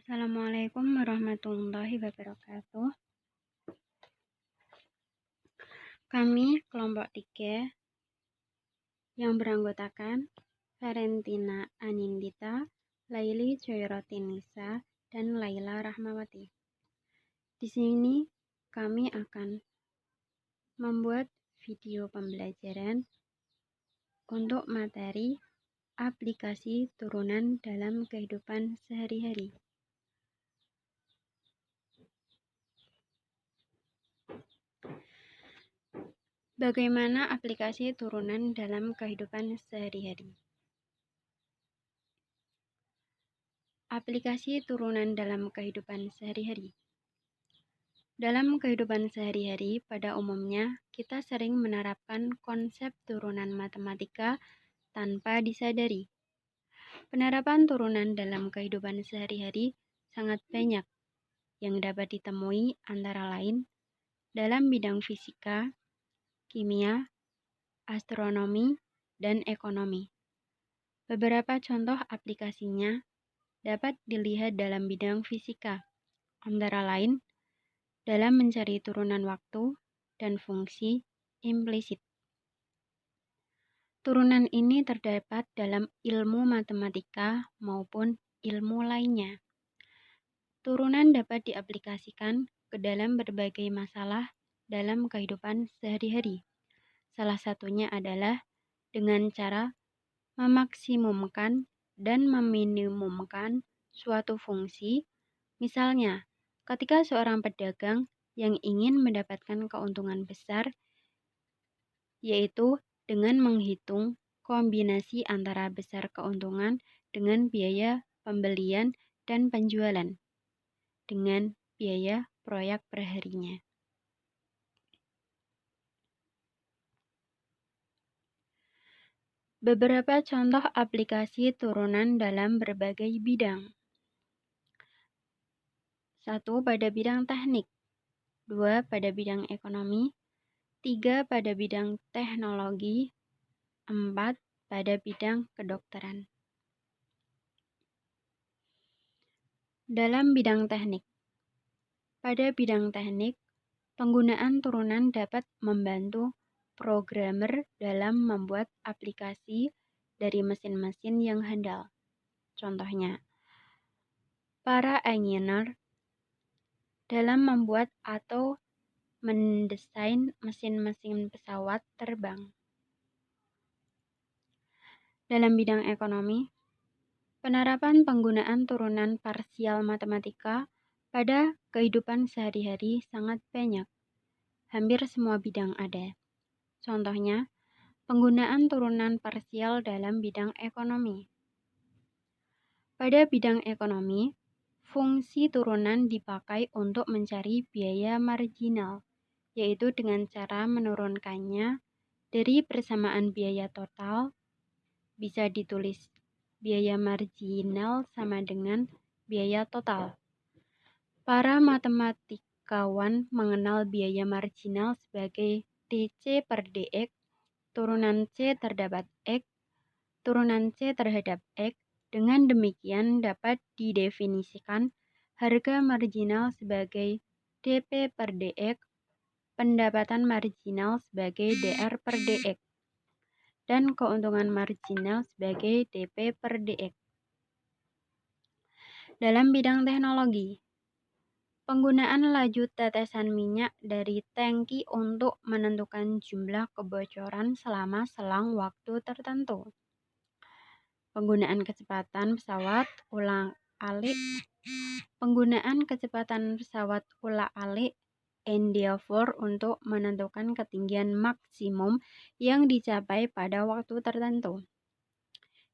Assalamualaikum warahmatullahi wabarakatuh. Kami kelompok 3 yang beranggotakan Valentina Anindita, Laili Joyrotinisa, dan Laila Rahmawati. Di sini kami akan membuat video pembelajaran untuk materi aplikasi turunan dalam kehidupan sehari-hari. Bagaimana aplikasi turunan dalam kehidupan sehari-hari? Aplikasi turunan dalam kehidupan sehari-hari. Dalam kehidupan sehari-hari, pada umumnya kita sering menerapkan konsep turunan matematika tanpa disadari. Penerapan turunan dalam kehidupan sehari-hari sangat banyak yang dapat ditemui antara lain dalam bidang fisika, kimia, astronomi, dan ekonomi. Beberapa contoh aplikasinya dapat dilihat dalam bidang fisika, antara lain dalam mencari turunan waktu dan fungsi implisit. Turunan ini terdapat dalam ilmu matematika maupun ilmu lainnya. Turunan dapat diaplikasikan ke dalam berbagai masalah dalam kehidupan sehari-hari. Salah satunya adalah dengan cara memaksimumkan dan meminimumkan suatu fungsi. Misalnya, ketika seorang pedagang yang ingin mendapatkan keuntungan besar, yaitu dengan menghitung kombinasi antara besar keuntungan dengan biaya pembelian dan penjualan, dengan biaya proyek perharinya. Beberapa contoh aplikasi turunan dalam berbagai bidang. 1. Pada bidang teknik, 2. Pada bidang ekonomi, 3. Pada bidang teknologi, 4. Pada bidang kedokteran. Dalam bidang teknik, pada bidang teknik, penggunaan turunan dapat membantu programmer dalam membuat aplikasi dari mesin-mesin yang handal. Contohnya, para engineer dalam membuat atau mendesain mesin-mesin pesawat terbang. Dalam bidang ekonomi, penerapan penggunaan turunan parsial matematika pada kehidupan sehari-hari sangat banyak. Hampir semua bidang ada. Contohnya, penggunaan turunan parsial dalam bidang ekonomi. Pada bidang ekonomi, fungsi turunan dipakai untuk mencari biaya marginal, yaitu dengan cara menurunkannya dari persamaan biaya total, bisa ditulis biaya marginal sama dengan biaya total. Para matematikawan mengenal biaya marginal sebagai DC per DX, turunan C terdapat X, turunan C terhadap X. Dengan demikian dapat didefinisikan harga marginal sebagai DP per DX, pendapatan marginal sebagai DR per DX, dan keuntungan marginal sebagai DP per DX. Dalam bidang teknologi, penggunaan laju tetesan minyak dari tangki untuk menentukan jumlah kebocoran selama selang waktu tertentu. Penggunaan kecepatan pesawat ulang-alik Endeavour untuk menentukan ketinggian maksimum yang dicapai pada waktu tertentu.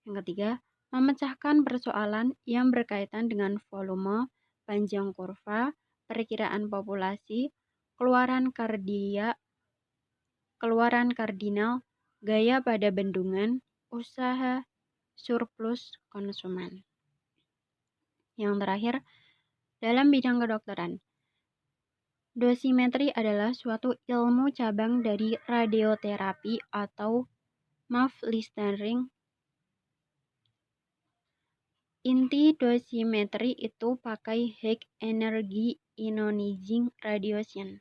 Yang ketiga, memecahkan persoalan yang berkaitan dengan volume, panjang kurva, perkiraan populasi, keluaran kardinal, gaya pada bendungan, usaha, surplus konsumen. Yang terakhir, dalam bidang kedokteran, dosimetri adalah suatu ilmu cabang dari radioterapi atau MAF listening. Inti dosimetri itu pakai high energy ionizing radiation.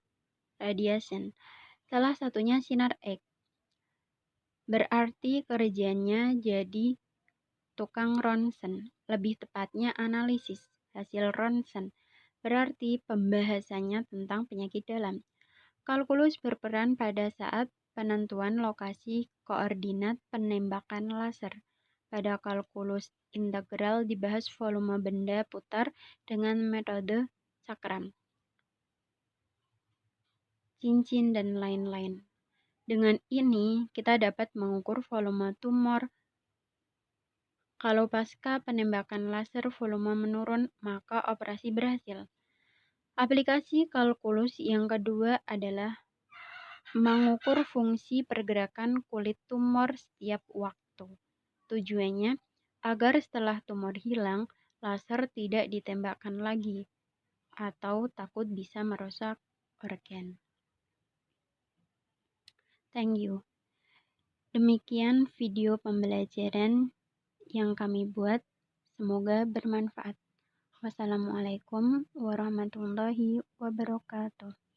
Salah satunya sinar X. Berarti kerjanya jadi tukang ronsen, lebih tepatnya analisis hasil ronsen. Berarti pembahasannya tentang penyakit dalam. Kalkulus berperan pada saat penentuan lokasi koordinat penembakan laser. Pada kalkulus integral dibahas volume benda putar dengan metode cakram, cincin, dan lain-lain. Dengan ini, kita dapat mengukur volume tumor. Kalau pasca penembakan laser volume menurun, maka operasi berhasil. Aplikasi kalkulus yang kedua adalah mengukur fungsi pergerakan kulit tumor setiap waktu. Tujuannya agar setelah tumor hilang, laser tidak ditembakkan lagi atau takut bisa merusak organ. Thank you. Demikian video pembelajaran yang kami buat. Semoga bermanfaat. Wassalamualaikum warahmatullahi wabarakatuh.